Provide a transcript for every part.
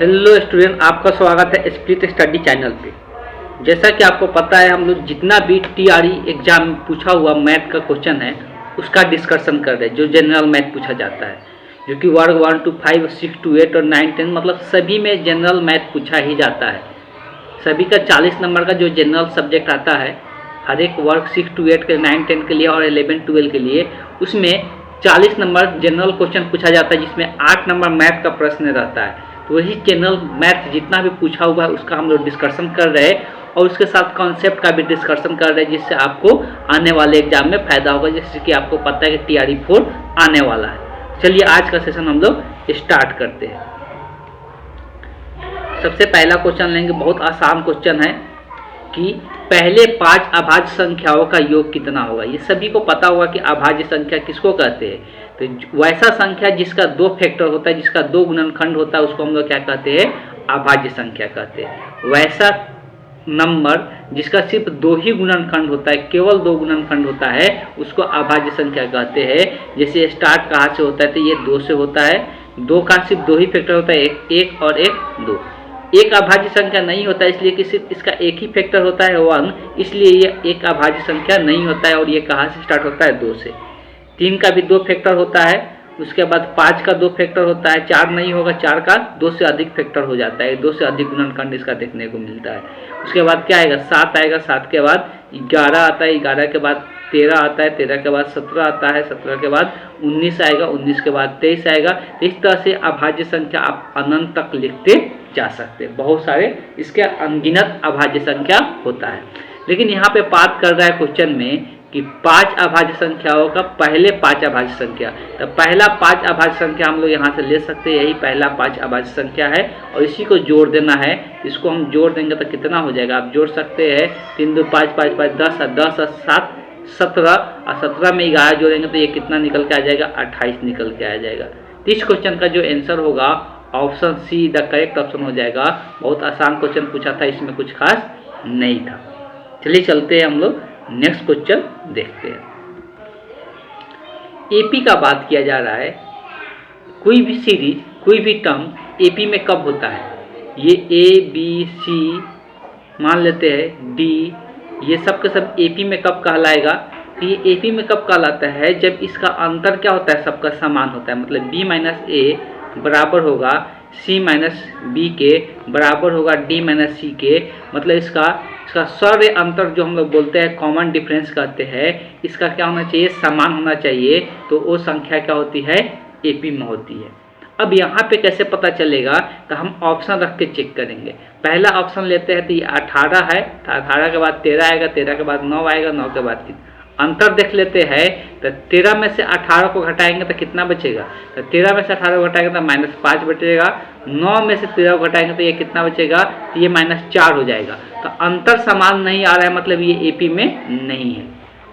Hello student, आपका स्वागत है स्प्लिट स्टडी चैनल पे। जैसा कि आपको पता है, हम लोग जितना भी टीआरई एग्जाम में पूछा हुआ मैथ का क्वेश्चन है उसका डिस्कशन कर रहे हैं। जो जनरल मैथ पूछा जाता है, जो कि वर्ग 1 to 5, 6 to 8 और 9, 10 मतलब सभी में जनरल मैथ पूछा ही जाता है। सभी का 40 नंबर का जो जनरल सब्जेक्ट आता है, हर एक वर्ग 6 to 8 के, 9, 10 के लिए और 11, 12 के लिए, उसमें 40 नंबर जनरल क्वेश्चन पूछा जाता है, जिसमें 8 नंबर मैथ का प्रश्न रहता है। तो वही जनरल मैथ जितना भी पूछा हुआ है उसका हम लोग डिस्कशन कर रहे हैं और उसके साथ कॉन्सेप्ट का भी डिस्कशन कर रहे हैं, जिससे आपको आने वाले एग्जाम में फायदा होगा। जैसे कि आपको पता है कि टीआरई 4 आने वाला है। चलिए आज का सेशन हम लोग स्टार्ट करते हैं। सबसे पहला क्वेश्चन लेंगे, बहुत आसान क्वेश्चन है कि पहले 5 अभाज्य संख्याओं का योग कितना होगा। ये सभी को पता होगा कि अभाज्य संख्या किसको कहते हैं। तो वैसा संख्या जिसका 2 फैक्टर होता है, जिसका 2 गुणनखंड होता है, उसको हम लोग क्या कहते हैं, अभाज्य संख्या कहते हैं। वैसा नंबर जिसका सिर्फ 2 ही गुणनखंड होता है, केवल 2 गुणनखंड होता है, उसको अभाज्य संख्या कहते हैं। जैसे स्टार्ट कहाँ से होता है, तो ये 2 से होता है। 2 का सिर्फ 2 ही फैक्टर होता है, एक और एक 2। एक अभाज्य संख्या नहीं होता है, इसलिए कि सिर्फ इसका एक ही फैक्टर होता है 1, इसलिए ये एक अभाज्य संख्या नहीं होता है। और ये कहाँ से स्टार्ट होता है, 2 से। 3 का भी 2 फैक्टर होता है, उसके बाद 5 का 2 फैक्टर होता है, 4 नहीं होगा, 4 का 2 से अधिक फैक्टर हो जाता है, 2 से अधिक गुणनखंड इसका देखने को मिलता है। उसके बाद क्या आएगा, 7 आएगा, 7 के बाद 11 आता है, 11 के बाद 13 आता है, 13 के बाद 17 आता है, 17 के बाद 19 आएगा, 19 के बाद 23 आएगा। इस तरह से अभाज्य संख्या आप अनंत तक लिखते जा सकते हैं। बहुत सारे इसके अनगिनत अभाज्य संख्या होता है। लेकिन यहाँ पे बात कर रहा है क्वेश्चन में कि 5 अभाज्य संख्याओं का पहले 5 अभाज्य संख्या। तो पहला 5 अभाज्य संख्या हम लोग यहाँ से ले सकते हैं, यही पहला 5 अभाज्य संख्या है और इसी को जोड़ देना है। इसको हम जोड़ देंगे तो कितना हो जाएगा, आप जोड़ सकते हैं। 3 2 5 5 5 10 10 7 17 और 17 में 11 जोड़ेंगे तो ये कितना निकल के आ जाएगा, 28 निकल के आ जाएगा। तो इस क्वेश्चन का जो आंसर होगा option see the correct option हो जाएगा। बहुत आसान क्वेश्चन पूछा था, इसमें कुछ खास नहीं था। चलिए चलते हैं, हम लोग नेक्स्ट क्वेश्चन देखते हैं। एपी का बात किया जा रहा है। कोई भी सीरीज, कोई भी टर्म एपी में कब होता है। ये ए बी सी मान लेते हैं, डी, ये सब के सब एपी में कब कहलाएगा। तो ये एपी में कब कहलाता है, जब इसका अंतर क्या होता है, सबका समान होता है। मतलब बी माइनस ए बराबर होगा सी माइनस बी के, बराबर होगा डी माइनस सी के। मतलब इसका सर्व अंतर जो हम लोग बोलते हैं, कॉमन डिफरेंस कहते हैं, इसका क्या होना चाहिए, समान होना चाहिए। तो वो संख्या क्या होती है, एपी में होती है। अब यहाँ पे कैसे पता चलेगा, तो हम ऑप्शन रख के चेक करेंगे। पहला ऑप्शन लेते हैं तो ये 18 है, 18 के बाद 13 आएगा, 13 के बाद 9 आएगा, 9 के बाद 3। अंतर देख लेते हैं, तो 13 में से 18 को घटाएंगे तो कितना बचेगा, तो 13 में से 18 को घटाएंगे तो -5 बचेगा। 9 में से 13 को घटाएंगे तो ये कितना बचेगा, तो ये -4 हो जाएगा। तो अंतर समान नहीं आ रहा है, मतलब ये एपी में नहीं है।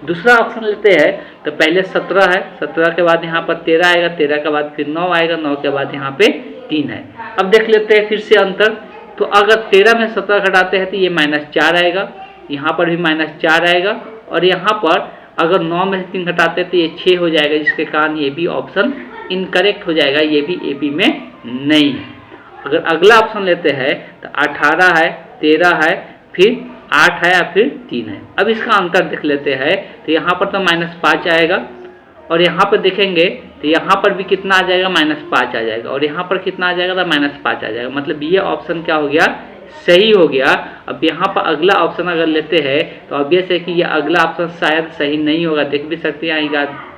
दूसरा ऑप्शन लेते हैं तो पहले 17 है, 17 के बाद यहाँ पर 13 आएगा, 13 के बाद फिर 9 आएगा, 9 के बाद यहाँ पे 3 है। अब देख लेते हैं फिर से अंतर। तो अगर 13 में 17 घटाते हैं तो ये -4 आएगा, यहाँ पर भी -4 आएगा, और यहाँ पर अगर 9 में से 3 घटाते हैं तो ये 6 हो जाएगा, जिसके कारण ये भी ऑप्शन इनकरेक्ट हो जाएगा, ये भी एपी में नहीं है। अगर अगला ऑप्शन लेते हैं तो 18 है, 13 है, फिर 8 है और फिर 3 है। अब इसका अंतर देख लेते हैं, तो यहाँ पर तो -5 आएगा, और यहाँ पर देखेंगे तो यहाँ पर भी कितना आ जाएगा, -5 आ जाएगा, और यहाँ पर कितना आ जाएगा, तो -5 आ जाएगा। मतलब ये ऑप्शन क्या हो गया, सही हो गया। अब यहाँ पर अगला ऑप्शन अगर लेते हैं तो ऑब्वियस है कि ये अगला ऑप्शन शायद सही नहीं होगा। देख भी सकते हैं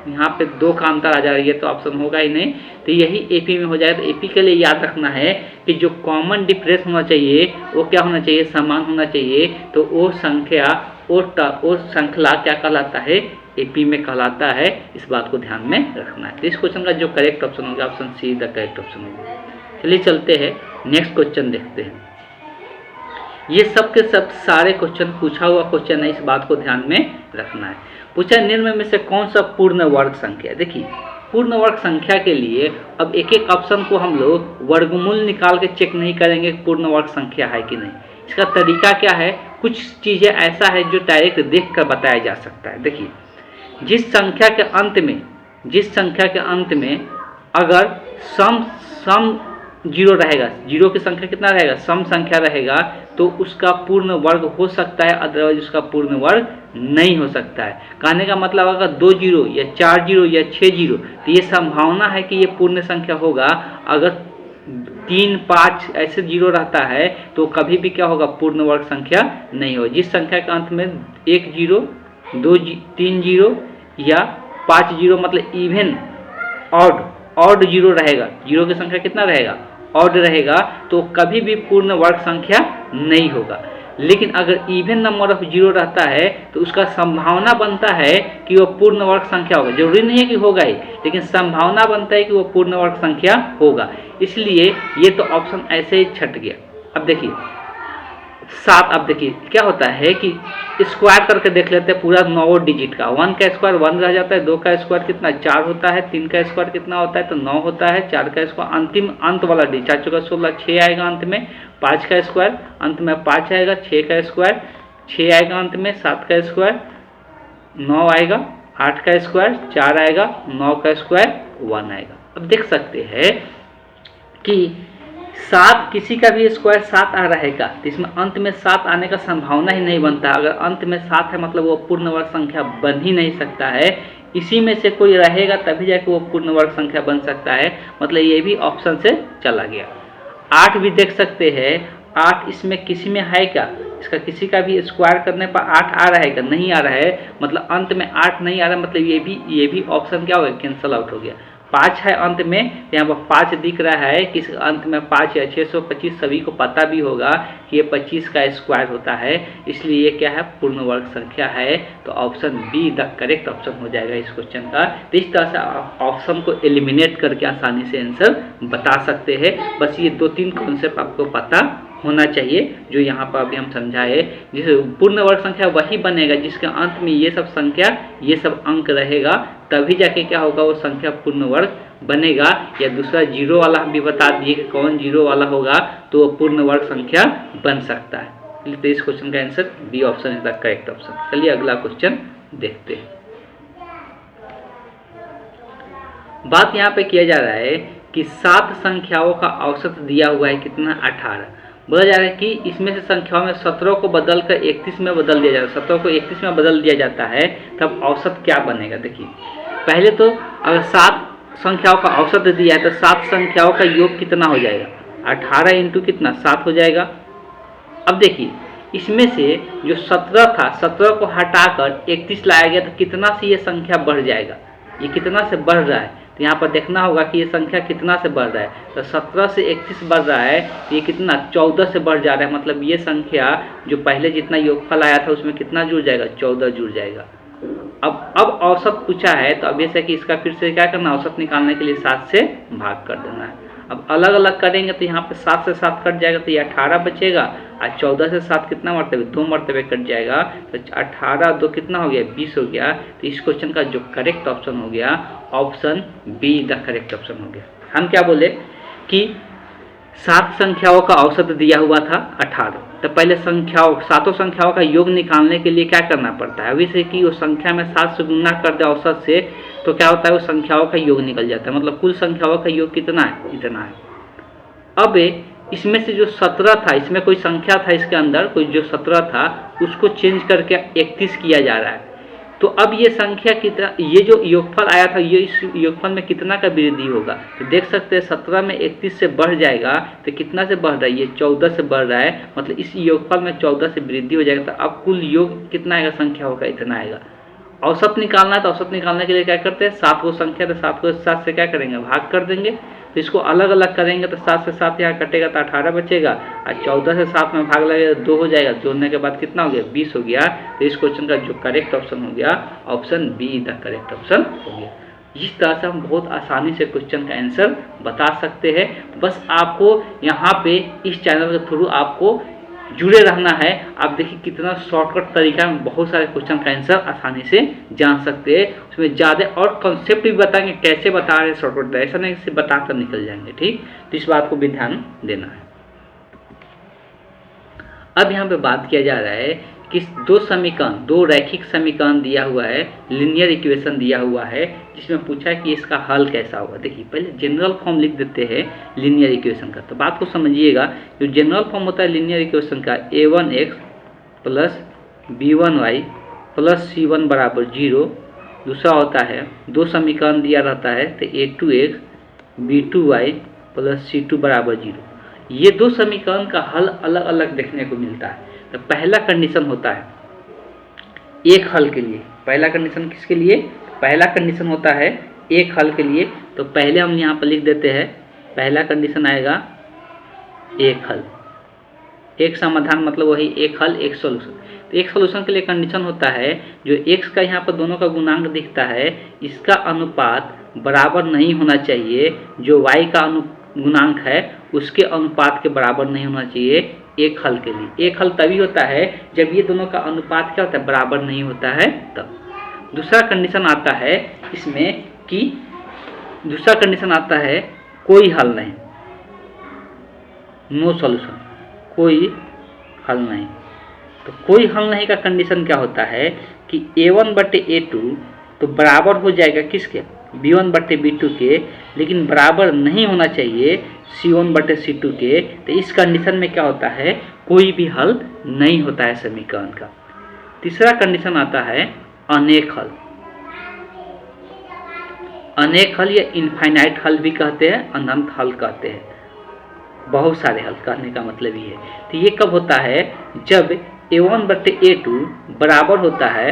यहाँ पे 2 का अंतर आ जा रही है, तो ऑप्शन होगा ही नहीं। तो यही एपी में हो जाएगा। तो एपी के लिए याद रखना है कि जो कॉमन डिफरेंस होना चाहिए वो क्या होना चाहिए, समान होना चाहिए। तो वो संख्या, वो श्रृंखला क्या कहलाता है, एपी में कहलाता है। इस बात को ध्यान में रखना है। तो इस क्वेश्चन का जो करेक्ट ऑप्शन होगा, option see the correct option होगा। चलिए चलते हैं, नेक्स्ट क्वेश्चन देखते हैं। ये सब के सब सारे क्वेश्चन पूछा हुआ क्वेश्चन है, इस बात को ध्यान में रखना है। पूछा निम्न में से कौन सा पूर्ण वर्ग संख्या है। देखिए, पूर्ण वर्ग संख्या के लिए अब एक एक ऑप्शन को हम लोग वर्गमूल निकाल के चेक नहीं करेंगे पूर्ण वर्ग संख्या है कि नहीं। इसका तरीका क्या है, कुछ चीज़ें ऐसा है जो डायरेक्ट देख कर बताया जा सकता है। देखिए, जिस संख्या के अंत में अगर सम जीरो रहेगा, जीरो की संख्या कितना रहेगा, सम संख्या रहेगा, तो उसका पूर्ण वर्ग हो सकता है, अदरवाइज उसका पूर्ण वर्ग नहीं हो सकता है। कहने का मतलब अगर 2 जीरो या 4 जीरो या 6 जीरो, तो ये संभावना है कि ये पूर्ण संख्या होगा। अगर 3 5 ऐसे जीरो रहता है तो कभी भी क्या होगा, पूर्ण वर्ग संख्या नहीं होगी। जिस संख्या के अंत में 1 जीरो 3 जीरो या 5 जीरो मतलब इवन ऑड जीरो रहेगा, जीरो की संख्या कितना रहेगा, ऑड रहेगा, तो कभी भी पूर्ण वर्ग संख्या नहीं होगा। लेकिन अगर इवन नंबर ऑफ जीरो रहता है तो उसका संभावना बनता है कि वो पूर्ण वर्ग संख्या होगा। जरूरी नहीं है कि होगा ही, लेकिन संभावना बनता है कि वो पूर्ण वर्ग संख्या होगा। इसलिए ये तो ऑप्शन ऐसे ही छट गया। अब देखिए 7, अब देखिए क्या होता है कि स्क्वायर करके देख लेते हैं पूरा 9 डिजिट का। 1 का स्क्वायर 1 रह जाता है, 2 का स्क्वायर कितना 4 होता है, 3 का स्क्वायर कितना होता है तो 9 होता है, 4 का स्क्वायर अंतिम अंत वाला डिजिट 4 चौका 16 6 आएगा अंत में, 5 का स्क्वायर अंत में 5 आएगा, 6 का स्क्वायर 6 आएगा अंत में, 7 का स्क्वायर 9 आएगा, 8 का स्क्वायर 4 आएगा, 9 का स्क्वायर 1 आएगा। अब देख सकते हैं कि 7 किसी का भी स्क्वायर 7 आ रहेगा तो इसमें अंत में 7 आने का संभावना ही नहीं बनता। अगर अंत में 7 है मतलब वो पूर्ण वर्ग संख्या बन ही नहीं सकता है। इसी में से कोई रहेगा तभी जाके वो पूर्ण वर्ग संख्या बन सकता है, मतलब ये भी ऑप्शन से चला गया। 8 भी देख सकते हैं, 8 इसमें किसी में है क्या, इसका किसी का भी स्क्वायर करने पर 8 आ रहा है क्या, नहीं आ रहा है, मतलब अंत में 8 नहीं आ रहा है, मतलब ये भी ऑप्शन क्या हो गया, कैंसल आउट हो गया। 5 है अंत में, यहाँ पर 5 दिख रहा है कि अंत में 5 या 625 सभी को पता भी होगा कि ये 25 का स्क्वायर होता है, इसलिए ये क्या है, पूर्ण वर्ग संख्या है। तो option be the correct option हो जाएगा इस क्वेश्चन का। तो इस तरह से आप ऑप्शन को एलिमिनेट करके आसानी से आंसर बता सकते हैं। बस ये 2-3 कॉन्सेप्ट आपको पता होना चाहिए जो यहाँ पर अभी हम समझाए। जिसे पूर्ण वर्ग संख्या वही बनेगा जिसके अंत में ये सब संख्या, ये सब अंक रहेगा, तभी जाके क्या होगा, वो संख्या पूर्ण वर्ग बनेगा। या दूसरा जीरो वाला हम भी बता दिए कि कौन जीरो वाला होगा तो वो पूर्ण वर्ग संख्या बन सकता है। तो इस क्वेश्चन का answer B option is the correct option. चलिए अगला क्वेश्चन देखते हैं। बात यहाँ पे किया जा रहा है कि 7 संख्याओं का औसत दिया हुआ है कितना, 18। बोला जा रहा है कि इसमें से संख्याओं में 17 को बदलकर 31 में बदल दिया जाता है, 17 को 31 में बदल दिया जाता है, तब औसत क्या बनेगा। देखिए पहले तो अगर 7 संख्याओं का औसत दिया है तो 7 संख्याओं का योग कितना हो जाएगा, 18 इंटू कितना 7 हो जाएगा। अब देखिए इसमें से जो 17 था, 17 को हटाकर 31 लाया गया तो कितना से ये संख्या बढ़ जाएगा, ये कितना से बढ़ रहा है, तो यहाँ पर देखना होगा कि ये संख्या कितना से बढ़ रहा है। तो 17 से 31 बढ़ रहा है तो ये कितना 14 से बढ़ जा रहा है, मतलब ये संख्या जो पहले जितना योगफल आया था उसमें कितना जुड़ जाएगा, 14 जुड़ जाएगा। अब औसत पूछा है तो अब ऐसा कि इसका फिर से क्या करना, औसत निकालने के लिए 7 से भाग कर देना है। अब अलग अलग करेंगे तो यहाँ पे 7 से 7 कट जाएगा तो ये 18 बचेगा, और 14 से 7 कितना मरतबे, 2 मरतबे कट जाएगा, तो 18 2 कितना हो गया, 20 हो गया। तो इस क्वेश्चन का जो करेक्ट ऑप्शन हो गया, option be the correct option हो गया। हम क्या बोले कि 7 संख्याओं का औसत दिया हुआ था 18, तो पहले सातों संख्याओं का योग निकालने के लिए क्या करना पड़ता है, अभी से कि वो संख्या में 7 से गुना कर दे औसत से, तो क्या होता है वो संख्याओं का योग निकल जाता है, मतलब कुल संख्याओं का योग कितना है, इतना है। अब इसमें से जो 17 था, इसमें कोई संख्या था इसके अंदर, कोई जो 17 था उसको चेंज करके 31 किया जा रहा है, तो अब ये संख्या कितना, ये जो योगफल आया था ये इस योगफल में कितना का वृद्धि होगा, तो देख सकते हैं 17 में 31 से बढ़ जाएगा तो कितना से बढ़ रहा है, ये 14 से बढ़ रहा है, मतलब इस योगफल में 14 से वृद्धि हो जाएगा। तो अब कुल योग कितना आएगा, संख्या होगा इतना आएगा। औसत निकालना है तो औसत निकालने के लिए क्या करते हैं, 7 को संख्या तो 7 को 7 से क्या करेंगे, भाग कर देंगे। तो इसको अलग अलग करेंगे तो 7 से 7 यहाँ कटेगा तो 18 बचेगा, और 14 से 7 में भाग लगेगा 2 हो जाएगा, जोड़ने के बाद कितना हो गया, 20 हो गया। तो इस क्वेश्चन का जो करेक्ट ऑप्शन हो गया, option be the correct option हो गया। इस तरह से हम बहुत आसानी से क्वेश्चन का आंसर बता सकते हैं। बस आपको यहाँ पे इस चैनल के थ्रू आपको जुड़े रहना है। आप देखिए कितना शॉर्टकट तरीका में बहुत सारे क्वेश्चन का आंसर आसानी से जान सकते हैं। उसमें ज़्यादा और कॉन्सेप्ट भी बताएंगे, कैसे बता रहे हैं शॉर्टकट, ऐसा नहीं से बताकर निकल जाएंगे, ठीक। तो इस बात को भी ध्यान देना है। अब यहाँ पे बात किया जा रहा है किस दो रैखिक समीकरण दिया हुआ है, लीनियर इक्वेशन दिया हुआ है, जिसमें पूछा है कि इसका हल कैसा होगा। देखिए पहले जनरल फॉर्म लिख देते हैं लीनियर इक्वेशन का। तो बात को समझिएगा, जो जनरल फॉर्म होता है लीनियर इक्वेशन का, a1x plus b1y plus c1 बराबर 0। दूसरा होता है दो समीकरण दिया रहता है, तो a2x b2y प्लस c2 बराबर 0। ये दो समीकरण का हल अलग अलग देखने को मिलता है। तो पहला कंडीशन होता है एक हल के लिए, पहला कंडीशन किसके लिए, पहला कंडीशन होता है एक हल के लिए। तो पहले हम यहाँ पर लिख देते हैं, पहला कंडीशन आएगा एक हल, एक समाधान मतलब वही एक हल एक सोल्यूशन। तो एक सोल्यूशन के लिए कंडीशन होता है जो x का यहाँ पर दोनों का गुणांक दिखता है, इसका अनुपात बराबर नहीं होना चाहिए, जो y का गुणांक है उसके अनुपात के बराबर नहीं होना चाहिए एक हल के लिए। एक हल तभी होता है जब ये दोनों का अनुपात क्या होता है, बराबर नहीं होता है तब। दूसरा कंडीशन आता है इसमें कि दूसरा कंडीशन आता है कोई हल नहीं, नो सॉल्यूशन, कोई हल नहीं। तो कोई हल नहीं का कंडीशन क्या होता है कि a1/a2 तो बराबर हो जाएगा किसके, b1/b2 के, लेकिन बराबर नहीं होना चाहिए c1/c2 के। तो इस कंडीशन में क्या होता है, कोई भी हल नहीं होता है समीकरण का। तीसरा कंडीशन आता है अनेक हल। अनेक हल या इनफाइनाइट हल भी कहते हैं, अनंत हल कहते हैं, बहुत सारे हल कहने का मतलब ये है। तो ये कब होता है, जब a1/a2 बराबर होता है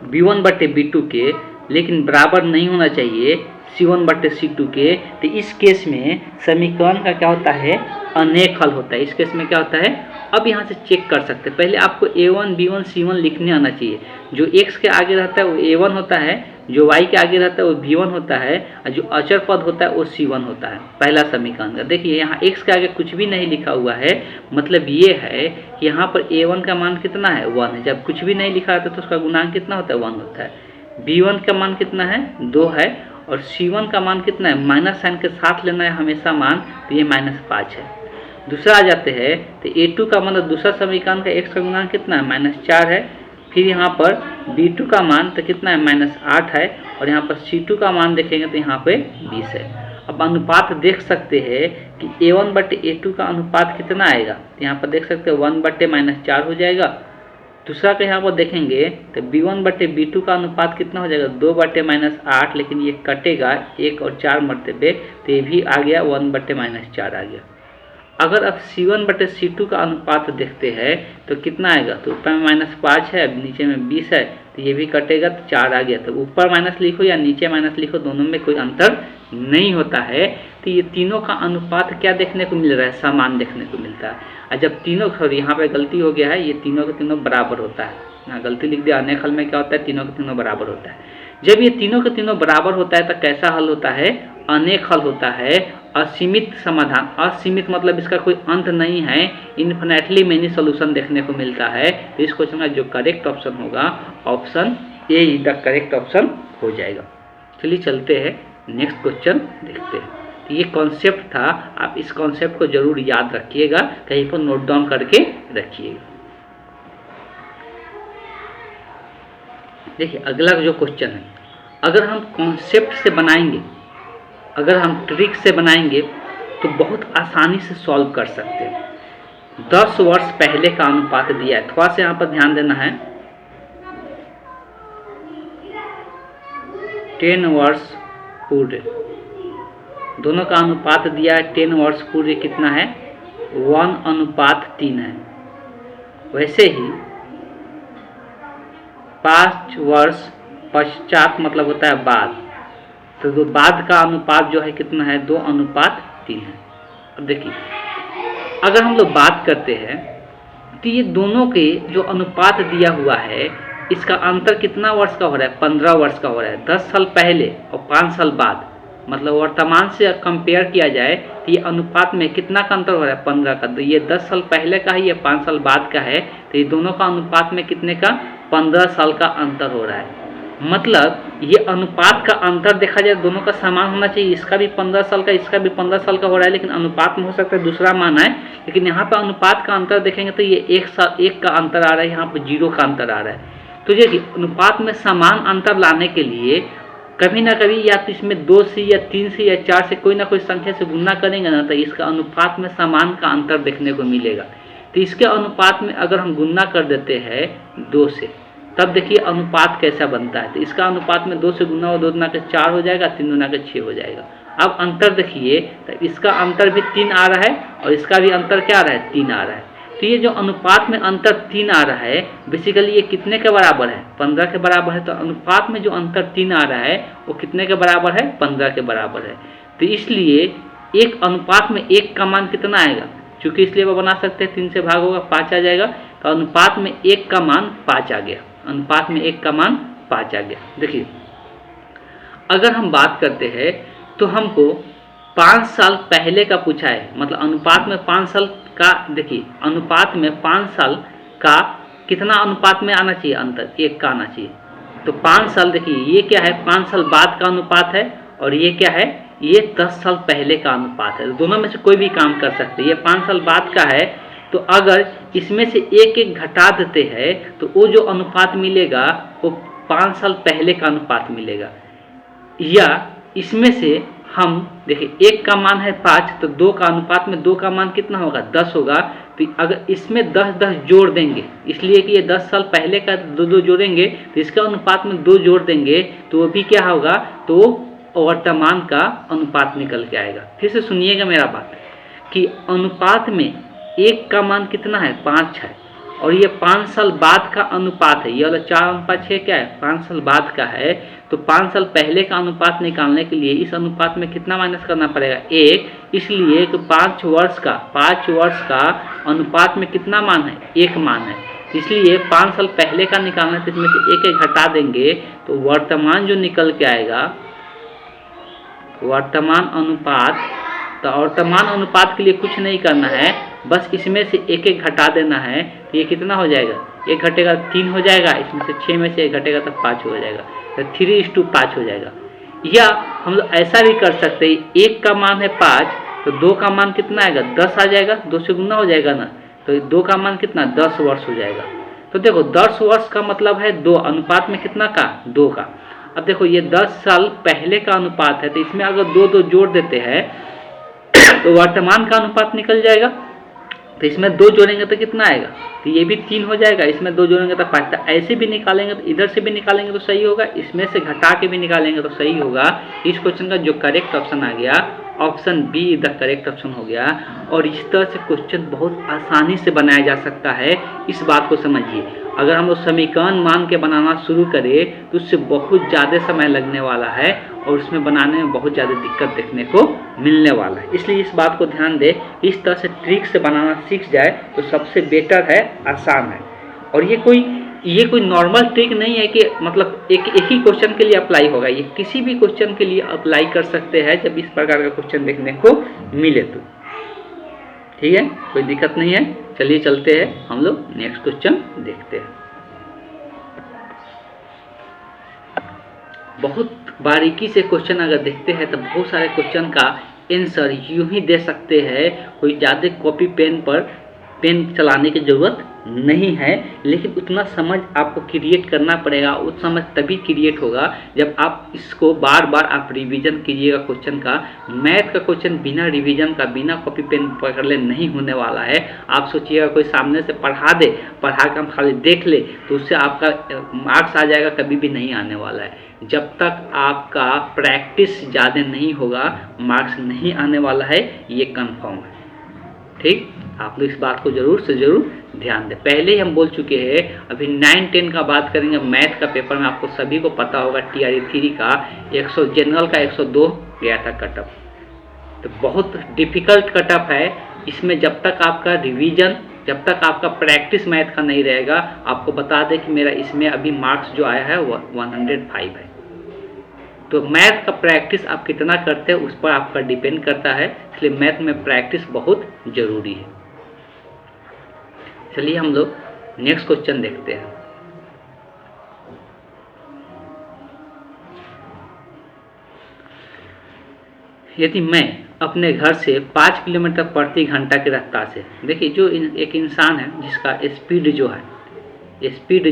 b1/b2 के, लेकिन बराबर नहीं होना चाहिए c1/c2 के। तो इस केस में समीकरण का क्या होता है, अनेक हल होता है। इस केस में क्या होता है, अब यहाँ से चेक कर सकते हैं। पहले आपको a1 b1 c1 लिखने आना चाहिए। जो x के आगे रहता है वो a1 होता है, जो y के आगे रहता है वो b1 होता है, और जो अचर पद होता है वो c1 होता है पहला समीकरण का। देखिए यहाँ x के आगे कुछ भी नहीं लिखा हुआ है, मतलब ये है कि यहाँ पर a1 का मान कितना है, 1 है। जब कुछ भी नहीं लिखा रहता तो उसका गुणांक कितना होता है, 1 होता है। b1 का मान कितना है, 2 है, और c1 का मान कितना है, माइनस साइन के साथ लेना है हमेशा मान, तो ये -5 है। दूसरा आ जाते हैं तो a2 का मतलब दूसरा समीकरण का x का गुणांक कितना है, -4 है। फिर यहाँ पर b2 का मान तो कितना है, -8 है, और यहाँ पर c2 का मान देखेंगे तो यहाँ पे 20 है। अब अनुपात देख सकते हैं कि a1/a2 का अनुपात कितना आएगा, तो यहाँ पर देख सकते हैं 1/-4 हो जाएगा। दूसरा का यहाँ पर देखेंगे तो b1/b2 का अनुपात कितना हो जाएगा, 2/-8, लेकिन ये कटेगा 1 और 4 मरतबे, तो ये भी आ गया 1/-4 आ गया। अगर अब c1/c2 का अनुपात देखते हैं तो कितना आएगा, तो ऊपर में -5 है, नीचे में 20 है, तो ये भी कटेगा तो 4 आ गया। तो ऊपर माइनस लिखो या नीचे माइनस लिखो, दोनों में कोई अंतर नहीं होता है। तो ये तीनों का अनुपात क्या देखने को मिल रहा है, समान देखने को मिलता है। और जब तीनों, सॉरी यहाँ पे गलती हो गया है, ये तीनों के तीनों बराबर होता है, यहाँ गलती लिख दिया। अनेक हल में क्या होता है, तीनों के तीनों बराबर होता है। जब ये तीनों के तीनों बराबर होता है तो कैसा हल होता है, अनेक हल होता है, असीमित समाधान। असीमित मतलब इसका कोई अंत नहीं है, इन्फिनिटली मेनी सॉल्यूशन देखने को मिलता है। तो इस क्वेश्चन का जो करेक्ट ऑप्शन होगा, option A is the correct option हो जाएगा। चलिए चलते हैं नेक्स्ट क्वेश्चन देखते हैं। तो ये कॉन्सेप्ट था, आप इस कॉन्सेप्ट को जरूर याद रखिएगा, कहीं पर नोट डाउन करके रखिएगा। देखिए अगला जो क्वेश्चन है, अगर हम कॉन्सेप्ट से बनाएंगे, अगर हम ट्रिक से बनाएंगे तो बहुत आसानी से सॉल्व कर सकते हैं। 10 वर्ष पहले का अनुपात दिया है, थोड़ा सा यहाँ पर ध्यान देना है। 10 वर्ष पूर्व, दोनों का अनुपात दिया है। 10 वर्ष पूर्व कितना है, 1:3 है। वैसे ही 5 वर्ष पश्चात मतलब होता है बाद, तो बाद का अनुपात जो है कितना है, 2:3 है। अब देखिए अगर हम लोग बात करते हैं तो ये दोनों के जो अनुपात दिया हुआ है, इसका अंतर कितना वर्ष का हो रहा है, 15 वर्ष का हो रहा है। 10 साल पहले और 5 साल बाद, मतलब वर्तमान से कंपेयर किया जाए तो ये अनुपात में कितना का अंतर हो रहा है, 15 का। तो ये 10 साल पहले का है, ये 5 साल बाद का है, तो ये दोनों का अनुपात में कितने का, 15 साल का अंतर हो रहा है। मतलब ये अनुपात का अंतर देखा जाए, दोनों का समान होना चाहिए। इसका भी 15 साल का, इसका भी 15 साल का हो रहा है, लेकिन अनुपात में हो सकता है दूसरा मान है। लेकिन यहाँ पर अनुपात का अंतर देखेंगे तो ये 1 का अंतर आ रहा है, यहाँ पर 0 का अंतर आ रहा है। तो ये अनुपात में समान अंतर लाने के लिए कभी ना कभी या तो इसमें 2 से या 3 से या 4 से कोई ना कोई संख्या से गुणा करेंगे ना, तो इसका अनुपात में समान का अंतर देखने को मिलेगा। तो इसके अनुपात में अगर हम गुणा कर देते हैं 2 से, तब देखिए अनुपात कैसा बनता है। तो इसका अनुपात में 2 से गुना हो, 2 दूना के 4 हो जाएगा, 3 दूना के 6 हो जाएगा। अब अंतर देखिए, तो इसका अंतर भी 3 आ रहा है और इसका भी अंतर क्या आ रहा है, 3 आ रहा है। तो ये जो अनुपात में अंतर 3 आ रहा है, बेसिकली ये कितने के बराबर है, 15 के बराबर है। तो अनुपात में जो अंतर 3 आ रहा है वो कितने के बराबर है, 15 के बराबर है। तो इसलिए एक अनुपात में 1 का मान कितना आएगा, चूंकि इसलिए वो बना सकते हैं 3 से भाग होगा 5 आ जाएगा। तो अनुपात में 1 का मान 5 आ गया, अनुपात में 1 का मान 5 आ गया। देखिए अगर हम बात करते हैं तो हमको 5 साल पहले का पूछा है, मतलब अनुपात में 5 साल का, देखिए अनुपात में 5 साल का कितना अनुपात में आना चाहिए, अंतर 1 का आना चाहिए। तो 5 साल देखिए ये क्या है, 5 साल बाद का अनुपात है, और ये क्या है, ये 10 साल पहले का अनुपात है। दोनों में से कोई भी काम कर सकते हैं। ये 5 साल बाद का है, तो अगर इसमें से एक एक घटा देते हैं तो वो जो अनुपात मिलेगा वो 5 साल पहले का अनुपात मिलेगा। या इसमें से हम देखिए 1 का मान है 5, तो 2 का अनुपात में 2 का मान कितना होगा, 10 होगा। तो अगर इसमें 10 जोड़ देंगे, इसलिए कि ये 10 साल पहले का 2 जोड़ेंगे, तो इसका अनुपात में 2 जोड़ देंगे तो वो भी क्या होगा, तो वर्तमान का अनुपात निकल के आएगा। फिर से सुनिएगा मेरा बात, कि अनुपात में 1 का मान कितना है, 5 है, और ये 5 साल बाद का अनुपात है। ये वाला 4:6 क्या है, 5 साल बाद का है। तो 5 साल पहले का अनुपात निकालने के लिए इस अनुपात में कितना माइनस करना पड़ेगा, 1। इसलिए कि 5 वर्ष का अनुपात में कितना मान है, 1 मान है। इसलिए 5 साल पहले का निकालना है, तो इसमें से 1 घटा देंगे तो वर्तमान जो निकल के आएगा, वर्तमान अनुपात। तो वर्तमान अनुपात के लिए कुछ नहीं करना है, बस इसमें से 1 घटा देना है। तो ये कितना हो जाएगा, 1 घटेगा 3 हो जाएगा, इसमें से 6 में से 1 घटेगा तो 5 हो जाएगा, तो 3:5 हो जाएगा। या हम लोग ऐसा भी कर सकते हैं, 1 का मान है 5, तो 2 का मान कितना आएगा, 10 आ जाएगा, 2 से गुना हो जाएगा ना, तो 2 का मान कितना, 10 वर्ष हो जाएगा। तो देखो 10 वर्ष का मतलब है 2, अनुपात में कितना का, 2 का। अब देखो ये 10 साल पहले का अनुपात है, तो इसमें अगर 2 जोड़ देते हैं तो वर्तमान का अनुपात निकल जाएगा। तो इसमें 2 जोड़ेंगे तो कितना आएगा, तो ये भी 3 हो जाएगा, इसमें 2 जोड़ेंगे तो 5। ऐसे भी निकालेंगे तो इधर से भी निकालेंगे तो सही होगा, इसमें से घटा के भी निकालेंगे तो सही होगा। इस क्वेश्चन का जो करेक्ट ऑप्शन आ गया, option be the correct option हो गया। और इस तरह से क्वेश्चन बहुत आसानी से बनाया जा सकता है, इस बात को समझिए। अगर हम लोग समीकरण मान के बनाना शुरू करें तो उससे बहुत ज़्यादा समय लगने वाला है और उसमें बनाने में बहुत ज़्यादा दिक्कत देखने को मिलने वाला है। इसलिए इस बात को ध्यान दें, इस तरह से ट्रिक से बनाना सीख जाए तो सबसे बेटर है, आसान है। और ये कोई नॉर्मल ट्रिक नहीं है कि मतलब एक ही क्वेश्चन के लिए अप्लाई होगा, ये किसी भी क्वेश्चन के लिए अप्लाई कर सकते हैं जब इस प्रकार का क्वेश्चन देखने को मिले तो। ठीक है, कोई दिक्कत नहीं है। चलिए चलते हैं, हम लोग नेक्स्ट क्वेश्चन देखते हैं। बहुत बारीकी से क्वेश्चन अगर देखते हैं तो बहुत सारे क्वेश्चन का आंसर यूं ही दे सकते हैं, कोई ज़्यादा कॉपी पेन चलाने की ज़रूरत नहीं है। लेकिन उतना समझ आपको क्रिएट करना पड़ेगा, उस समझ तभी क्रिएट होगा जब आप इसको बार बार आप रिवीजन कीजिएगा। क्वेश्चन का, मैथ का क्वेश्चन बिना रिवीजन का, बिना कॉपी पेन पकड़ ले नहीं होने वाला है। आप सोचिएगा कोई सामने से पढ़ा के हम खाली देख ले तो उससे आपका मार्क्स आ जाएगा, कभी भी नहीं आने वाला है। जब तक आपका प्रैक्टिस ज़्यादा नहीं होगा मार्क्स नहीं आने वाला है, ये कंफर्म है। ठीक, आप लोग इस बात को जरूर से जरूर ध्यान दें। पहले ही हम बोल चुके हैं, अभी 9-10 का बात करेंगे। मैथ का पेपर में आपको सभी को पता होगा TRE 3 का 100 जनरल का 102 गया था कटअप, तो बहुत डिफिकल्ट कटअप है। इसमें जब तक आपका रिवीजन, जब तक आपका प्रैक्टिस मैथ का नहीं रहेगा, आपको बता दें कि मेरा इसमें अभी मार्क्स जो आया है वो 105 है। तो मैथ का प्रैक्टिस आप कितना करते हैं उस पर आपका डिपेंड करता है, इसलिए मैथ में प्रैक्टिस बहुत ज़रूरी है। चलिए हम लोग नेक्स्ट क्वेश्चन देखते हैं। यदि मैं अपने घर से 5 किलोमीटर प्रति घंटा की रफ्तार से, देखिए जो एक इंसान है जिसका स्पीड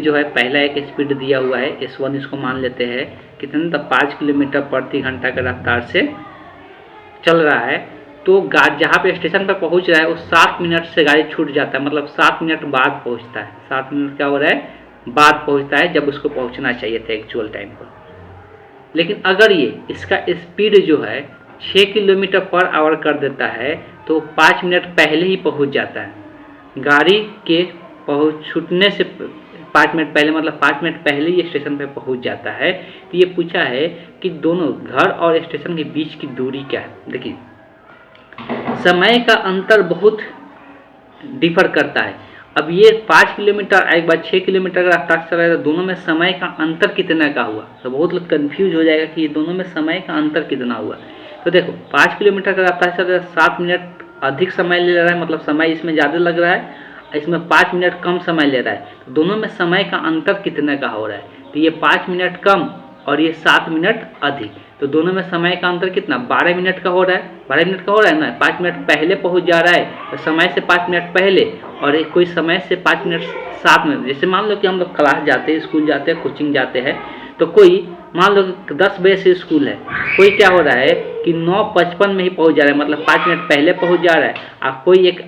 जो है पहला एक स्पीड दिया हुआ है S1, इसको मान लेते हैं कितने, तो 5 किलोमीटर प्रति घंटा की रफ्तार से चल रहा है, तो जहाँ पे स्टेशन पर पहुँच रहा है वो 7 मिनट से गाड़ी छूट जाता है, मतलब 7 मिनट बाद पहुँचता है। 7 मिनट क्या हो रहा है, बाद पहुँचता है, जब उसको पहुँचना चाहिए था एक्चुअल टाइम पर। लेकिन अगर ये इसका स्पीड जो है 6 किलोमीटर पर आवर कर देता है तो 5 मिनट पहले ही पहुँच जाता है। गाड़ी के छूटने से 5 मिनट पहले, मतलब 5 मिनट पहले ही स्टेशन पे पहुंच जाता है। तो ये पूछा है कि दोनों घर और स्टेशन के बीच की दूरी क्या है। देखिए समय का अंतर बहुत डिफर करता है। अब ये 5 किलोमीटर एक बार 6 किलोमीटर का रास्ता चल रहा है, तो दोनों में समय का अंतर कितना का हुआ, तो बहुत लोग कन्फ्यूज हो जाएगा कि ये दोनों में समय का अंतर कितना हुआ। तो देखो 5 किलोमीटर का रास्ता चल रहा है, 7 मिनट अधिक समय ले रहा है, मतलब समय इसमें ज़्यादा लग रहा है, इसमें 5 मिनट कम समय ले रहा है। तो दोनों में समय का अंतर कितने का हो रहा है, तो ये 5 मिनट कम और ये 7 मिनट अधिक, तो दोनों में समय का अंतर कितना, 12 मिनट का हो रहा है। 12 मिनट का हो रहा है ना, 5 मिनट पहले पहुंच जा रहा है, तो समय से 5 मिनट पहले, और एक कोई समय से 5 मिनट 7 मिनट। जैसे मान लो कि हम लोग क्लास जाते हैं, स्कूल जाते हैं, कोचिंग जाते हैं, तो कोई मान लो कि 10 बजे से स्कूल है, कोई क्या हो रहा है कि 9:55 में ही पहुंच जा रहा है, मतलब 5 मिनट पहले पहुंच जा रहा है। अब कोई एक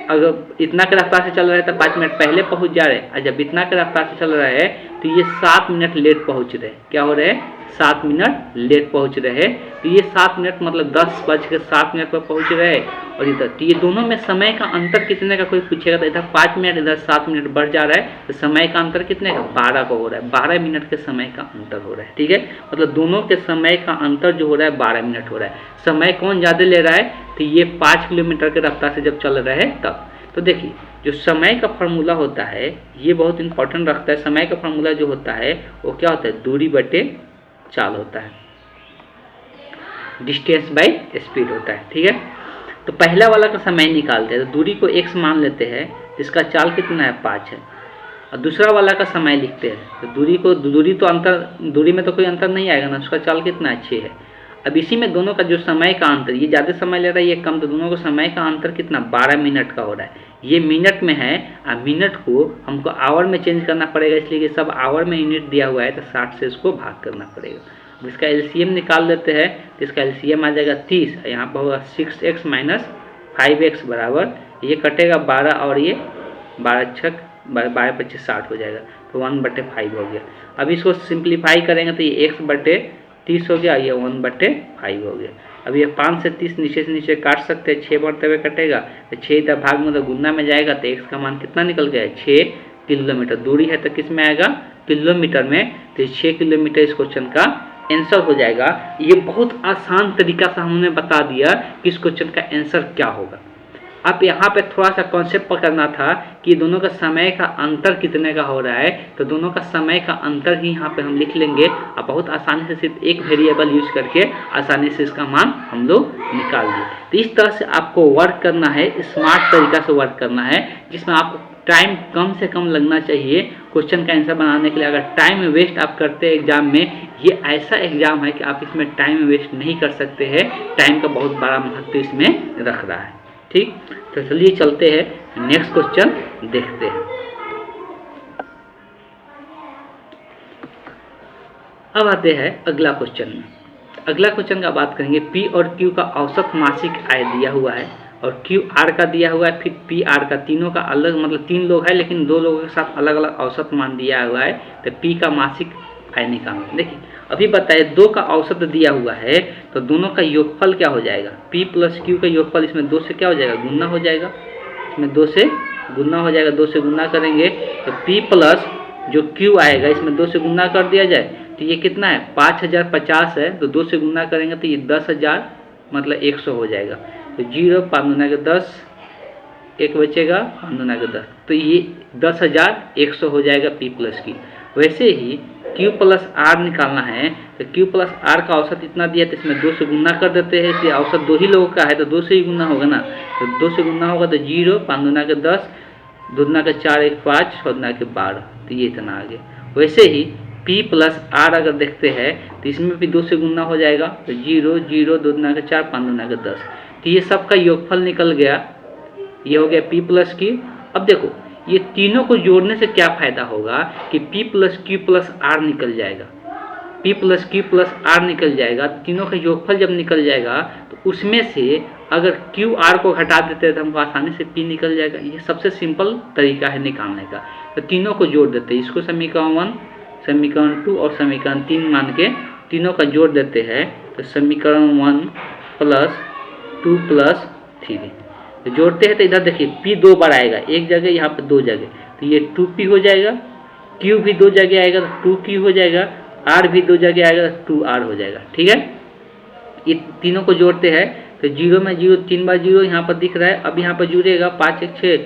अगर इतना के रफ्तार से चल रहा है तो 5 मिनट पहले पहुंच जा रहे हैं, और जब इतना के रफ्तार से चल रहा है तो ये 7 मिनट लेट पहुंच रहे हैं। क्या हो रहे हैं, 7 मिनट लेट पहुंच रहे हैं। तो ये 7 मिनट मतलब 10:07 पर पहुंच रहे हैं, और इधर तो ये दोनों में समय का अंतर कितने का कोई पूछेगा तो इधर 5 मिनट, इधर 7 मिनट बढ़ जा रहा है, तो समय का अंतर कितने का, 12 का हो रहा है। 12 मिनट के समय का अंतर हो रहा है, ठीक है। मतलब दोनों के समय का अंतर जो हो रहा है 12 मिनट हो रहा है। समय कौन ज़्यादा ले रहा है, तो ये 5 किलोमीटर के रफ्तार से जब चल रहे हैं तब। तो देखिए जो समय का फार्मूला होता है ये बहुत इंपॉर्टेंट रखता है। समय का फार्मूला जो होता है वो क्या होता है, दूरी बटे चाल होता है, डिस्टेंस बाय स्पीड होता है, ठीक है। तो पहला वाला का समय निकालते हैं, तो दूरी को x मान लेते हैं, इसका चाल कितना है, 5 है, और दूसरा वाला का समय लिखते हैं, तो दूरी में तो कोई अंतर नहीं आएगा ना, उसका चाल कितना है, 6 है। अब इसी में दोनों का जो समय का अंतर, ये ज़्यादा समय ले रहा है, ये कम, तो दोनों का समय का अंतर कितना, 12 मिनट का हो रहा है। ये मिनट में है, और मिनट को हमको आवर में चेंज करना पड़ेगा, इसलिए कि सब आवर में यूनिट दिया हुआ है, तो 60 से इसको भाग करना पड़ेगा। अब इसका एलसीएम निकाल लेते हैं, तो इसका एलसीएम आ जाएगा 30, यहाँ पर होगा 6x माइनस 5x बराबर, ये कटेगा 12 और ये 12×6 60 हो जाएगा, तो 1/5 हो गया। अब इसको सिंप्लीफाई करेंगे तो ये x/30 हो गया, ये 1/5 हो गया। अब ये 5 से 30 नीचे से नीचे काट सकते हैं, 6 बढ़ते हुए कटेगा, तो 6 इधर भाग में तो गुना में जाएगा, तो x का मान कितना निकल गया है, 6 किलोमीटर। दूरी है तो किस में आएगा, किलोमीटर में, तो 6 किलोमीटर इस क्वेश्चन का आंसर हो जाएगा। ये बहुत आसान तरीका से हमने बता दिया कि इस क्वेश्चन का आंसर क्या होगा। अब यहाँ पे थोड़ा सा कॉन्सेप्ट पकड़ना था कि दोनों का समय का अंतर कितने का हो रहा है, तो दोनों का समय का अंतर ही यहाँ पे हम लिख लेंगे, और बहुत आसानी से सिर्फ एक वेरिएबल यूज करके आसानी से इसका मान हम लोग निकाल दिए। तो इस तरह से आपको वर्क करना है, स्मार्ट तरीका से वर्क करना है, जिसमें आपको टाइम कम से कम लगना चाहिए क्वेश्चन का आंसर बनाने के लिए। अगर टाइम वेस्ट आप करते हैं एग्जाम में, ये ऐसा एग्जाम है कि आप इसमें टाइम वेस्ट नहीं कर सकते हैं, टाइम का बहुत बड़ा महत्व इसमें रख रहा है, ठीक। तो चलिए चलते हैं नेक्स्ट क्वेश्चन देखते हैं। अब आते हैं अगला क्वेश्चन में। अगला क्वेश्चन का बात करेंगे, पी और क्यू का औसत मासिक आय दिया हुआ है, और क्यू आर का दिया हुआ है, फिर पी आर का, तीनों का अलग, मतलब 3 लोग हैं लेकिन 2 लोगों के साथ अलग अलग औसत मान दिया हुआ है, तो पी का मासिक आय निकालना। देखिए अभी बताए 2 का औसत दिया हुआ है, तो दोनों का योगफल क्या हो जाएगा, P प्लस Q का योगफल, इसमें 2 से क्या हो जाएगा, गुना हो जाएगा, इसमें 2 से गुना हो जाएगा, 2 से गुना करेंगे तो P प्लस जो Q आएगा इसमें 2 से गुना कर दिया जाए, तो ये कितना है, 5050 है, तो 2 से गुना करेंगे तो ये 10,000 मतलब 100 हो जाएगा, तो 0 5 दूना के 10, 1 बचेगा 5 दूना के 10, तो ये 10,100 हो जाएगा P प्लस Q। वैसे ही Q प्लस R निकालना है, तो Q प्लस R का औसत इतना दिया, तो इसमें 2 से गुना कर देते हैं, इसलिए औसत 2 ही लोगों का है तो 2 से ही गुना होगा ना, तो 2 से गुना होगा तो 0 5 दूना के 10, 2 दूना के 4 1 5 6 दूना के 12, तो ये इतना आ गया। वैसे ही P प्लस R अगर देखते हैं तो इसमें भी 2 से गुना हो जाएगा, तो 0 0 2 दूना का 4 5 दूना का 10, तो ये सबका योगफल निकल गया, ये हो गया P प्लस Q। अब देखो ये तीनों को जोड़ने से क्या फायदा होगा कि P plus Q plus R निकल जाएगा, P plus Q plus R निकल जाएगा, तीनों का योगफल जब निकल जाएगा तो उसमें से अगर Q R को हटा देते हैं तो हमको आसानी से P निकल जाएगा। ये सबसे सिंपल तरीका है निकालने का। तो तीनों को जोड़ देते हैं, इसको समीकरण 1, समीकरण 2 और समीकरण 3 मान के तीनों का जोड़ देते हैं, तो समीकरण 1 प्लस 2 प्लस 3, तो जोड़ते हैं तो इधर देखिए P 2 बार आएगा, एक जगह यहाँ पर 2 जगह, तो ये 2P हो जाएगा, Q भी 2 जगह आएगा तो 2Q हो जाएगा, R भी 2 जगह आएगा तो 2R हो जाएगा। ठीक है, ये तीनों को जोड़ते हैं तो 0 में 0 3 बार 0 यहाँ पर दिख रहा है, अब यहाँ पर जुड़ेगा 5 1 6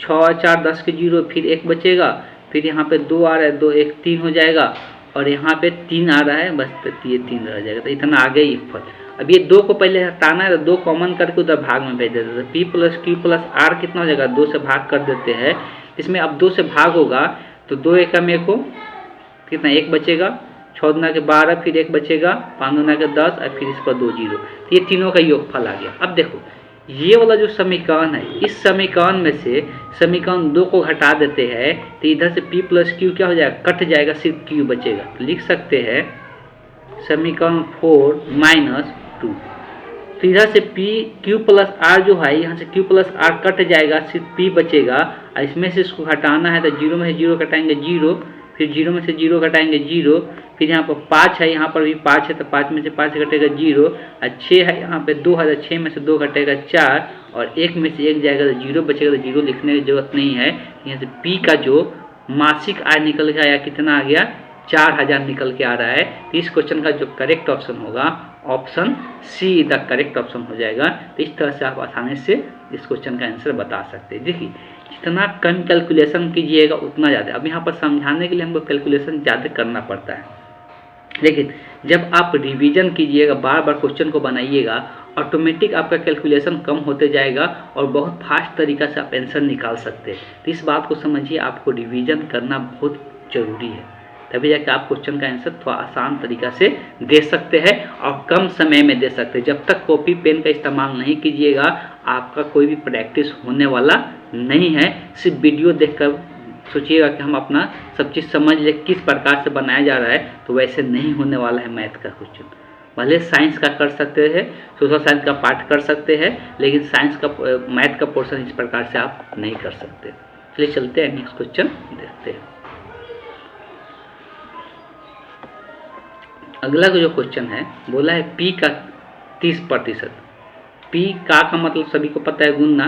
6 और 4 10 के 0, फिर 1 बचेगा, फिर यहाँ पे 2 आ रहा है, 2 1 3 हो जाएगा, और यहाँ पे 3 आ रहा है, बस तो ये 3 रह जाएगा, तो इतना आ गया ये फल। अब ये 2 को पहले हटाना है तो 2 कॉमन करके उधर भाग में भेज देते हैं, तो P plus Q plus R कितना हो जाएगा, 2 से भाग कर देते हैं। इसमें अब 2 से भाग होगा तो 2 एकम में को कितना 1 बचेगा, 6 दूना के 12, फिर 1 बचेगा, 5 दूना के 10 और फिर इस पर 2 0, तो ये तीनों का योगफल आ गया। अब देखो ये वाला जो समीकरण है, इस समीकरण में से समीकरण 2 को हटा देते हैं तो इधर से P प्लस Q क्या हो जाएगा, कट जाएगा, सिर्फ Q बचेगा, तो लिख सकते हैं समीकरण 4 माइनस 2, तो इधर से P Q प्लस R जो है, यहाँ से Q प्लस R कट जाएगा, सिर्फ P बचेगा, और इसमें से इसको हटाना है तो 0 में से 0 घटाएंगे 0, फिर 0 में से 0 घटाएंगे 0, फिर यहाँ पर 5 है, यहाँ पर भी 5 है तो 5 में से 5 घटेगा 0, और 6 है, यहाँ पे 2 है तो 6 में से 2 घटेगा 4, और 1 में से 1 जाएगा तो 0 बचेगा, तो 0 लिखने की जरूरत नहीं है। यहाँ से P का जो मासिक आय निकल के आया, कितना आ गया, 4000 निकल के आ रहा है। तो इस क्वेश्चन का जो करेक्ट ऑप्शन होगा, option see the correct option हो जाएगा। तो इस तरह से आप आसानी से इस क्वेश्चन का आंसर बता सकते हैं। देखिए जितना कम कैलकुलेशन कीजिएगा उतना ज़्यादा, अब यहाँ पर समझाने के लिए हमको कैलकुलेशन ज़्यादा करना पड़ता है, लेकिन जब आप रिवीजन कीजिएगा, बार बार क्वेश्चन को बनाइएगा, ऑटोमेटिक आपका कैलकुलेशन कम होते जाएगा और बहुत फास्ट तरीका से आप आंसर निकाल सकते हैं। तो इस बात को समझिए, आपको रिवीजन करना बहुत ज़रूरी है, तभी जाकर आप क्वेश्चन का आंसर थोड़ा आसान तरीका से दे सकते हैं और कम समय में दे सकते हैं। जब तक कॉपी पेन का इस्तेमाल नहीं कीजिएगा, आपका कोई भी प्रैक्टिस होने वाला नहीं है। सिर्फ वीडियो देखकर सोचिएगा कि हम अपना सब चीज़ समझ ले किस प्रकार से बनाया जा रहा है, तो वैसे नहीं होने वाला है मैथ का क्वेश्चन। भले साइंस का कर सकते हैं, सोशल साइंस का पार्ट कर सकते हैं, लेकिन साइंस का मैथ का पोर्शन इस प्रकार से आप नहीं कर सकते। चलिए चलते हैं, नेक्स्ट क्वेश्चन देखते हैं। अगला जो क्वेश्चन है, बोला है P का 30%। P का मतलब सभी को पता है, गुणना,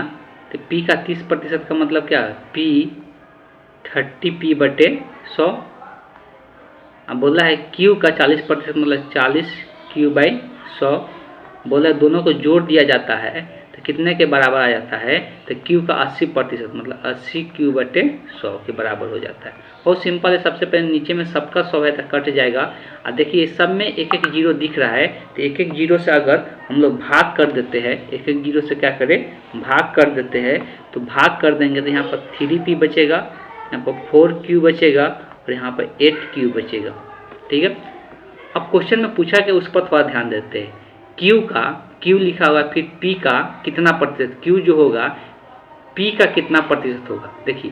तो P का 30% का मतलब क्या है, P 30P बटे 100। अब बोला है Q का 40% मतलब 40Q/100। बोला है दोनों को जोड़ दिया जाता है तो कितने के बराबर आ जाता है, तो Q का 80% मतलब 80Q/100 के बराबर हो जाता है। बहुत सिंपल है। सबसे पहले नीचे में सबका 100 है तो कट जाएगा, और देखिए सब में एक एक जीरो दिख रहा है, तो एक एक जीरो से अगर हम लोग भाग कर देते हैं, एक एक जीरो से क्या करें, भाग कर देते हैं, तो भाग कर देंगे तो यहाँ पर 3P बचेगा, यहाँ पर 4Q बचेगा और यहाँ पर 8Q बचेगा। ठीक है, अब क्वेश्चन में पूछा कि उस पर थोड़ा ध्यान देते हैं। Q लिखा हुआ, फिर P का कितना प्रतिशत, Q जो होगा P का कितना प्रतिशत होगा। देखिए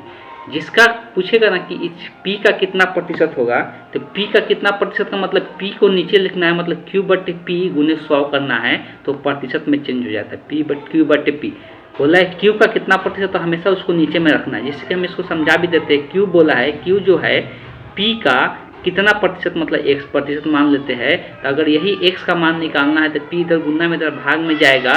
जिसका पूछेगा ना कि इस P का कितना प्रतिशत होगा, तो P का कितना प्रतिशत का मतलब P को नीचे लिखना है, मतलब Q/P गुने 100 करना है, तो प्रतिशत में चेंज हो जाता है, Q/P। बोला है Q का कितना प्रतिशत, तो हमेशा उसको नीचे में रखना है, जिससे हम इसको समझा भी देते हैं। Q बोला है, Q जो है P का कितना प्रतिशत मतलब x% मान लेते हैं, तो अगर यही x का मान निकालना है तो P इधर गुना में इधर भाग में जाएगा,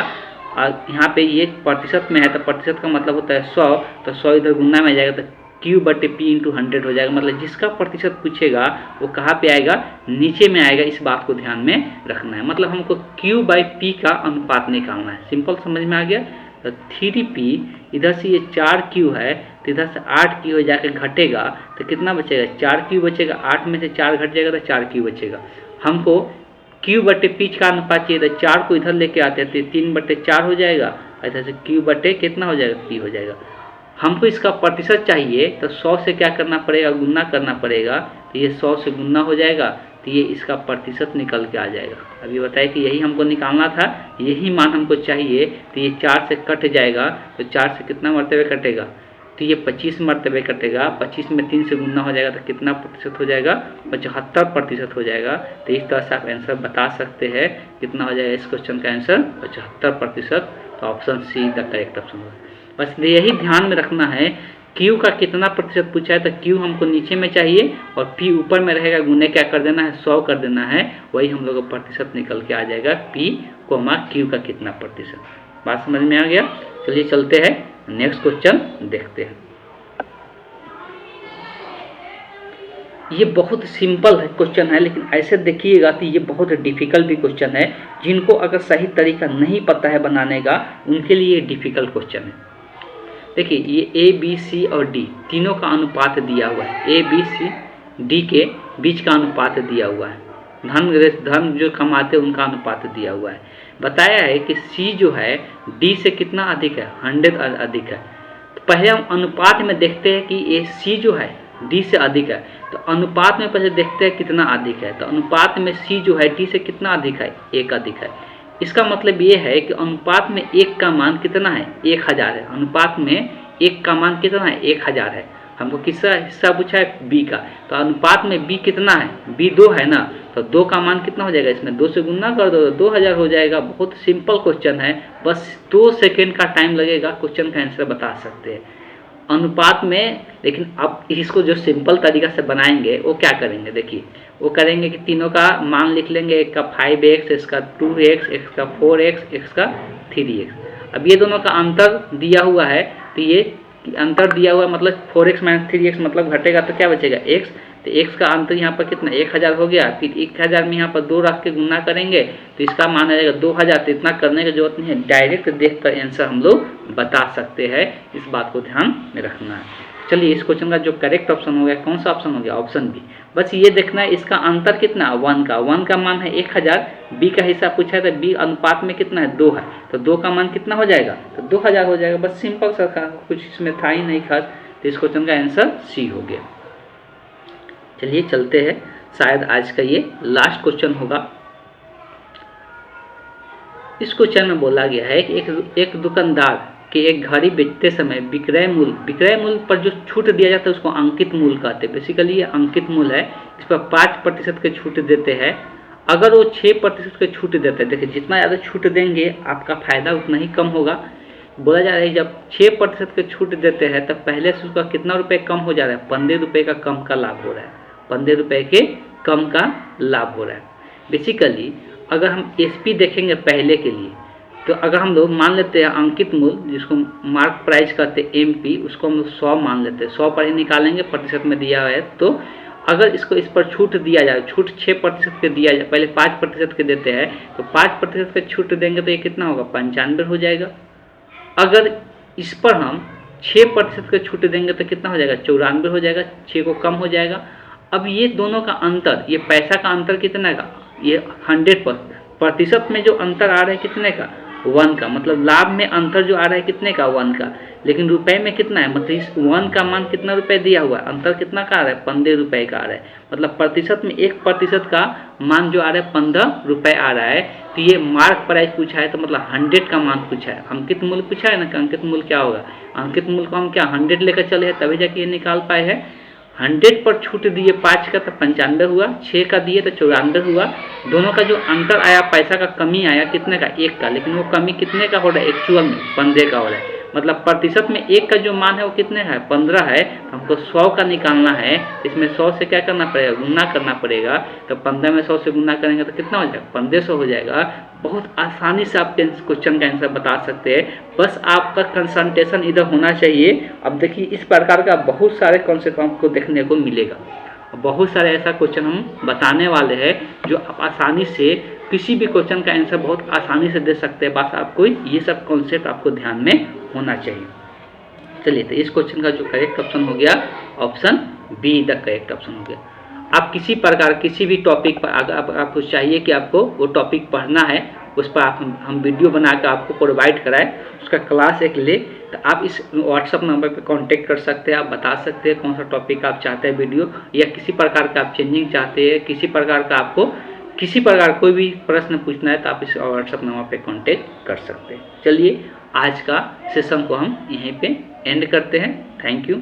और यहाँ पे ये प्रतिशत में है तो प्रतिशत का मतलब होता है 100, तो 100 इधर गुना में जाएगा तो Q/P × 100 हो जाएगा। मतलब जिसका प्रतिशत पूछेगा वो कहाँ पे आएगा, नीचे में आएगा। इस बात को ध्यान में रखना है, मतलब हमको Q/P का अनुपात निकालना है। सिंपल समझ में आ गया। तो 3P इधर से ये 4Q है, तो इधर से 8Q हो जाकर घटेगा तो कितना बचेगा, 4Q बचेगा। 8 में से 4 घट जाएगा तो 4Q बचेगा। हमको Q/P का अनुपात चाहिए, तो 4 को इधर लेके आते हैं तो 3/4 हो जाएगा, इधर से Q/ कितना हो जाएगा, P हो जाएगा। हमको इसका प्रतिशत चाहिए तो 100 से क्या करना पड़ेगा, गुना करना पड़ेगा, तो ये 100 से गुना हो जाएगा, तो ये इसका प्रतिशत निकल के आ जाएगा। अब ये बताए कि यही हमको निकालना था, यही मान हमको चाहिए, तो ये 4 से कट जाएगा, तो 4 से कितना मरतबे कटेगा, तो ये 25 मरतबे कटेगा। 25 में 3 से गुना हो जाएगा, तो कितना प्रतिशत हो जाएगा, 75% हो जाएगा। तो इस तरह से आप आंसर बता सकते हैं कितना हो जाएगा इस क्वेश्चन का आंसर 75%। तो option see the correct option होगा। बस यही ध्यान में रखना है, क्यू का कितना प्रतिशत पूछा है, तो क्यू हमको नीचे में चाहिए और पी ऊपर में रहेगा, गुने क्या कर देना है, 100 कर देना है, वही हम लोग का प्रतिशत निकल के आ जाएगा, पी कोमा क्यू का कितना प्रतिशत। बात समझ में आ गया। चलिए चलते हैं नेक्स्ट क्वेश्चन देखते हैं। ये बहुत सिंपल क्वेश्चन है, लेकिन ऐसे देखिएगा कि ये बहुत डिफिकल्ट भी क्वेश्चन है। जिनको अगर सही तरीका नहीं पता है बनाने का, उनके लिए ये डिफिकल्ट क्वेश्चन है। देखिए ये ए बी सी और डी तीनों का अनुपात दिया हुआ है, ए बी सी डी के बीच का अनुपात दिया हुआ है, धन जो कमाते हैं उनका अनुपात दिया हुआ है। बताया है कि सी जो है डी से कितना अधिक है, 100 अधिक है। तो पहले हम अनुपात में देखते हैं कि ये सी जो है डी से अधिक है, तो अनुपात में पहले देखते हैं कितना अधिक है। तो अनुपात में सी जो है डी से कितना अधिक है, 1 अधिक है। इसका मतलब ये है कि अनुपात में 1 का मान कितना है, 1000 है। अनुपात में 1 का मान कितना है, 1000 है। हमको किसका हिस्सा पूछा है, बी का। तो अनुपात में बी कितना है, बी 2 है ना, तो 2 का मान कितना हो जाएगा, इसमें 2 से गुना कर दो, 2000 हो जाएगा। बहुत सिंपल क्वेश्चन है, बस 2 सेकेंड का टाइम लगेगा, क्वेश्चन का आंसर बता सकते हैं अनुपात में। लेकिन अब इसको जो सिंपल तरीका से बनाएंगे वो क्या करेंगे, देखिए वो करेंगे कि तीनों का मान लिख लेंगे, एक का 5x, इसका 2x, x का 4x, x का 3x। अब ये दोनों का अंतर दिया हुआ है, तो ये अंतर दिया हुआ मतलब 4x - 3x मतलब घटेगा, तो क्या बचेगा, x। तो x का अंतर यहाँ पर कितना, 1000 हो गया। फिर 1000 में यहाँ पर 2 रख के गुना करेंगे, तो इसका मान आ जाएगा 2000। तो इतना करने की जरूरत नहीं है, डायरेक्ट देख कर आंसर हम लोग बता सकते हैं। इस बात को ध्यान में रखना है। चलिए इस क्वेश्चन का जो करेक्ट ऑप्शन हो गया, कौन सा ऑप्शन हो गया, ऑप्शन बी। बस ये देखना है इसका अंतर कितना, 1 का मान है 1000, बी का हिस्सा पूछा है, तो बी अनुपात में कितना है, 2 है, तो 2 का मान कितना हो जाएगा, तो 2000 हो जाएगा। बस सिंपल सा था, कुछ इसमें था ही नहीं खास। तो इस क्वेश्चन का आंसर सी हो गया। चलिए चलते हैं, शायद आज का ये लास्ट क्वेश्चन होगा। इस क्वेश्चन में बोला गया है कि एक दुकानदार कि एक घड़ी बेचते समय विक्रय मूल्य पर जो छूट दिया जाता है उसको अंकित मूल्य कहते हैं। बेसिकली ये अंकित मूल्य है, इस पर 5% के छूट देते हैं। अगर वो 6% के छूट देते हैं, देखिए जितना ज़्यादा छूट देंगे आपका फायदा उतना ही कम होगा। बोला जा रहा है जब 6% के छूट देते हैं तब पहले से उसका कितना रुपये कम हो जा रहा है, 15 रुपये का कम का लाभ हो रहा है, 15 रुपये के कम का लाभ हो रहा है। बेसिकली अगर हम एसपी देखेंगे पहले के लिए, तो अगर हम लोग मान लेते हैं अंकित मूल्य जिसको मार्क प्राइस कहते हैं एमपी, उसको हम लोग 100 मान लेते हैं, 100 पर ही निकालेंगे, प्रतिशत में दिया है। तो अगर इसको इस पर छूट दिया जाए, छूट 6% के दिया जाए, पहले 5% के देते हैं, तो 5% के छूट देंगे तो ये कितना होगा, 95 हो जाएगा। अगर इस पर हम 6% के छूट देंगे तो कितना हो जाएगा, 94 हो जाएगा, 6 को कम हो जाएगा। अब ये दोनों का अंतर, ये पैसा का अंतर कितना का, ये 100% में जो अंतर आ रहा है कितने का, 1 का, मतलब लाभ में अंतर जो आ रहा है कितने का, 1 का। लेकिन रुपए में कितना है, मतलब इस 1 का मान कितना रुपए दिया हुआ है, अंतर कितना का आ रहा है, 15 रुपए का आ रहा है। मतलब प्रतिशत में 1% का मान जो आ रहा है 15 रुपए आ रहा है। तो ये मार्क प्राइस पूछा है, तो मतलब 100 का मान पूछा है। अंकित मूल्य पूछा है ना, कि अंकित मूल्य क्या होगा, अंकित मूल्य को हम क्या 100 लेकर चले हैं, तभी जाके ये निकाल पाए हैं। 100 पर छूट दिए 5 का तो 95 हुआ, 6 का दिए तो 94 हुआ। दोनों का जो अंतर आया, पैसा का कमी आया कितने का, 1 का, लेकिन वो कमी कितने का हो रहा है, एक्चुअल में 15 का हो रहा है। मतलब प्रतिशत में 1 का जो मान है वो कितने है, 15 है। तो हमको 100 का निकालना है, इसमें 100 से क्या करना पड़ेगा, गुना करना पड़ेगा। तो 15 में 100 से गुना करेंगे तो कितना हो जाएगा, 1500 हो जाएगा। बहुत आसानी से आप क्वेश्चन का आंसर बता सकते हैं, बस आपका कंसंट्रेशन इधर होना चाहिए। अब देखिए इस प्रकार का बहुत सारे कॉन्सेप्ट आपको देखने को मिलेगा, बहुत सारे ऐसा क्वेश्चन हम बताने वाले हैं जो आप आसानी से किसी भी क्वेश्चन का आंसर बहुत आसानी से दे सकते हैं। बस आपको ये सब कॉन्सेप्ट आपको ध्यान में होना चाहिए। चलिए तो इस क्वेश्चन का जो करेक्ट ऑप्शन हो गया, option be the correct option हो गया। आप किसी प्रकार किसी भी टॉपिक पर अगर आपको चाहिए कि आपको वो टॉपिक पढ़ना है, उस पर हम वीडियो बना कर आपको प्रोवाइड कराएं, उसका क्लास एक ले, तो आप इस व्हाट्सअप नंबर पे कांटेक्ट कर सकते हैं। आप बता सकते हैं कौन सा टॉपिक आप चाहते हैं वीडियो, या किसी प्रकार का आप चेंजिंग चाहते हैं, किसी प्रकार का आपको किसी प्रकार कोई भी प्रश्न पूछना है तो आप इस व्हाट्सअप नंबर पे कांटेक्ट कर सकते हैं। चलिए आज का सेशन को हम यहीं पे एंड करते हैं। Thank you.